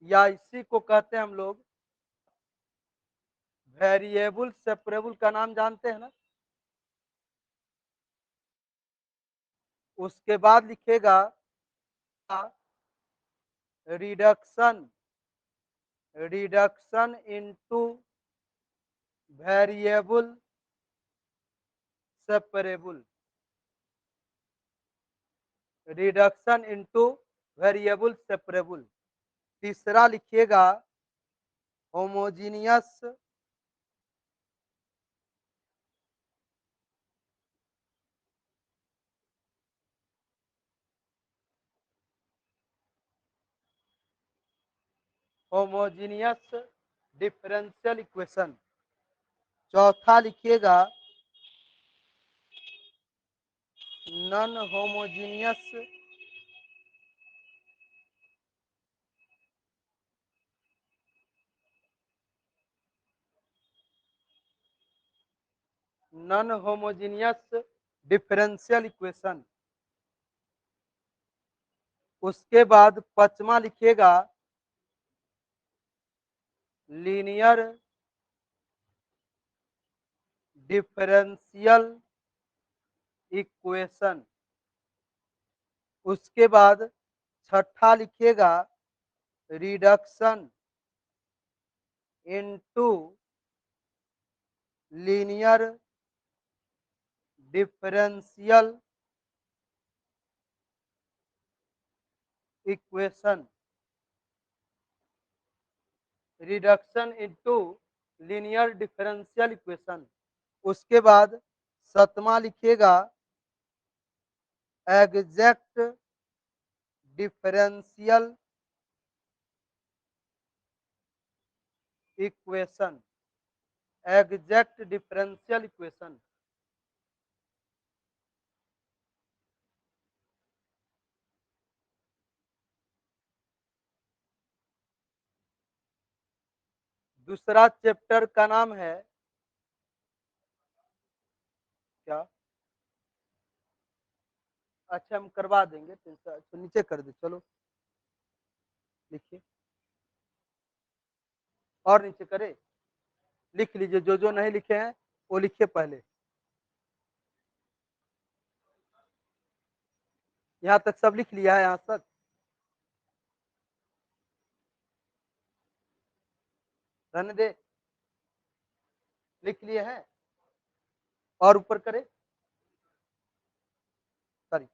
या इसी को कहते हैं हम लोग वेरिएबल सेपरेबल का नाम जानते हैं ना। उसके बाद लिखेगा reduction, reduction into variable separable, reduction into variable separable. तीसरा लिखिएगा होमोजीनियस, होमोजीनियस डिफरेंशियल इक्वेशन। चौथा लिखिएगा non homogeneous non homogeneous differential equation. उसके बाद पांचवा लिखिएगा लीनियर डिफरेंशियल इक्वेशन। उसके बाद छठा लिखिएगा reduction into linear differential equation, reduction into linear differential equation. उसके बाद सातवां लिखिएगा exact differential equation, exact differential equation. दूसरा चैप्टर का नाम है क्या? अच्छा हम करवा देंगे, तो नीचे कर दे, चलो लिखिए और नीचे करे, लिख लीजिए जो जो नहीं लिखे हैं वो लिखिए पहले। यहाँ तक सब लिख लिया है, यहाँ तक रहने दे, लिख लिए हैं और ऊपर करे, सॉरी।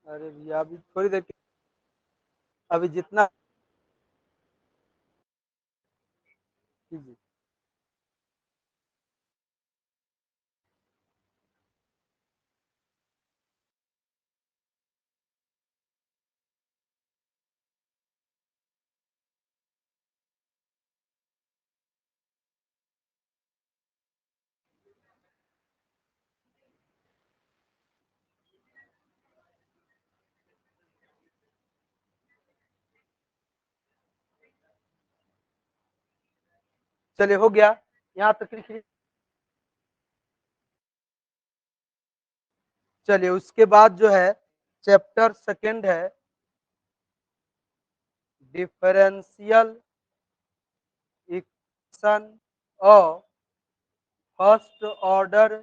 अरे भैया अभी थोड़ी देर अभी जितना कीजिए। चलिए हो गया, यहाँ तक लिख लीजिए। चलिए उसके बाद जो है चैप्टर सेकंड है differential equation of first order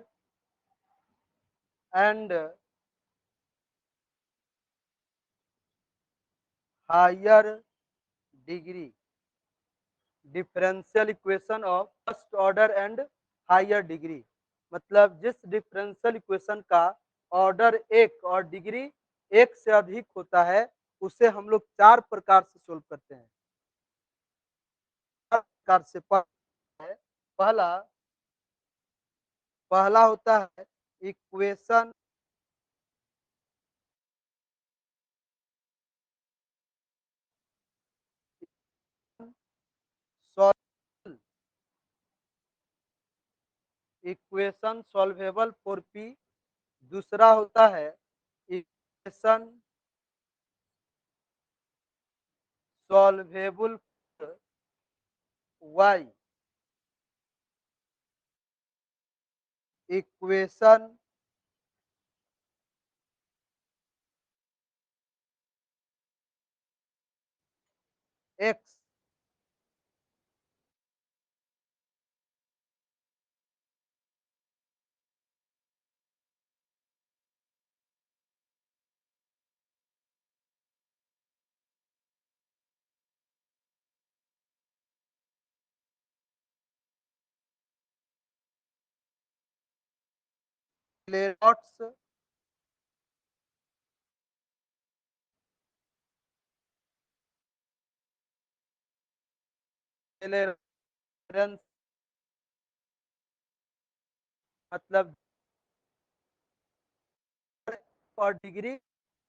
and higher degree. Differential equation of first order and higher degree, मतलब जिस डिफरेंशियल इक्वेशन का ऑर्डर एक और डिग्री एक से अधिक होता है उसे हम लोग चार प्रकार से सोल्व करते हैं। चार प्रकार से है। पहला पहला होता है equation equation solvable for p. दूसरा होता है equation solvable for y. Equation x Clairaut's क्लेरेंस, मतलब और डिग्री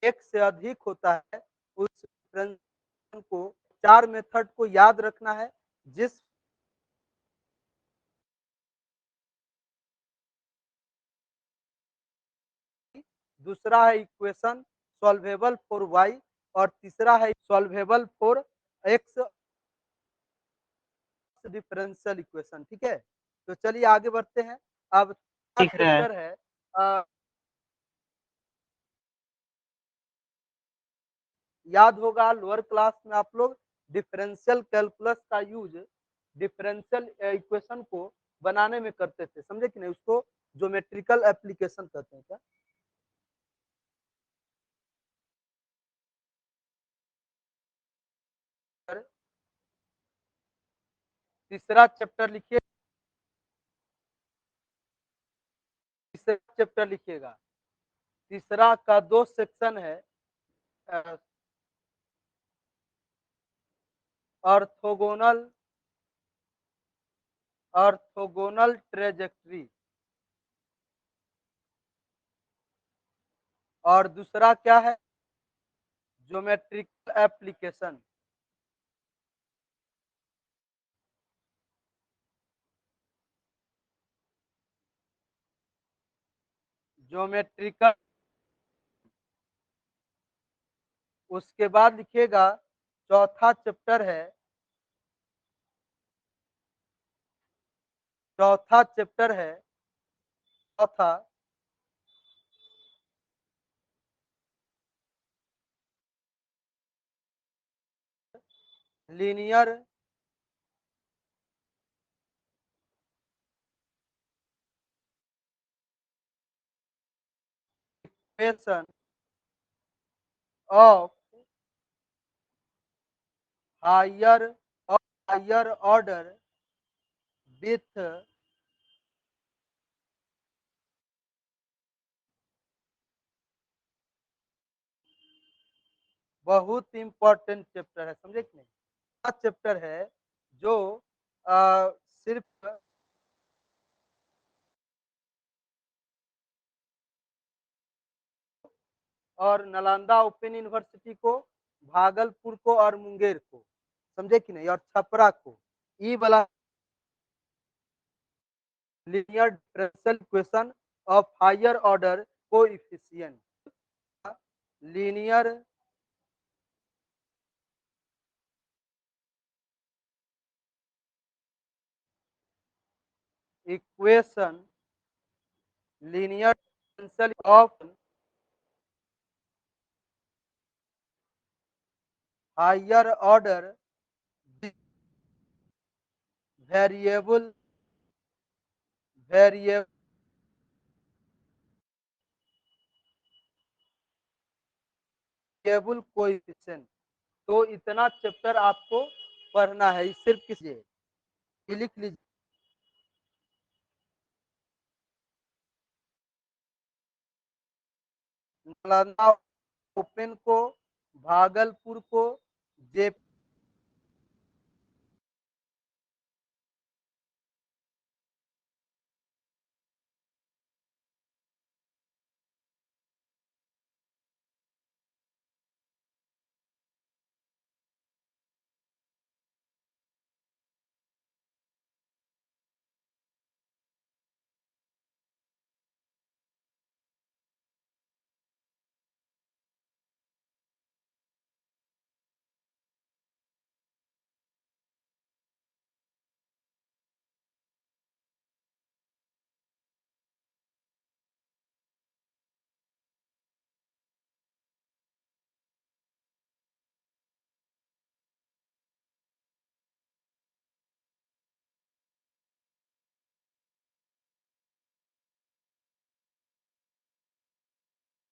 एक से अधिक होता है उस डिफरेंस को चार मेथड को याद रखना है। जिस दूसरा है इक्वेशन सॉल्वेबल फॉर वाई और तीसरा है solvable for X differential equation. ठीक है, तो चलिए आगे बढ़ते हैं। अब दिख रहा है। चैप्टर है याद होगा लोअर क्लास में आप लोग डिफरेंशियल कैलकुलस का यूज डिफरेंशियल इक्वेशन को बनाने में करते थे, समझे कि नहीं? उसको ज्योमेट्रिकल एप्लीकेशन कहते हैं क्या? तीसरा चैप्टर लिखिए, तीसरा चैप्टर लिखिएगा। तीसरा का दो सेक्शन है, ऑर्थोगोनल ऑर्थोगोनल ट्रेजेक्ट्री और दूसरा क्या है? Geometrical application. ज्योमेट्रिकल, उसके बाद लिखिएगा चौथा चैप्टर है, चौथा चैप्टर है, चौथा linear equation of higher higher order with बहुत इंपॉर्टेंट चैप्टर है, समझे कि नहीं? चैप्टर है जो सिर्फ और नालंदा ओपन यूनिवर्सिटी को, भागलपुर को और मुंगेर को, समझे कि नहीं? और छपरा को ई वाला linear differential equation of higher order coefficient, linear equation linear differential of higher order variable variable coefficient. तो इतना चैप्टर आपको पढ़ना है, सिर्फ किस ये लिख लीजिए। नालंदा ओपन को, भागलपुर को, जे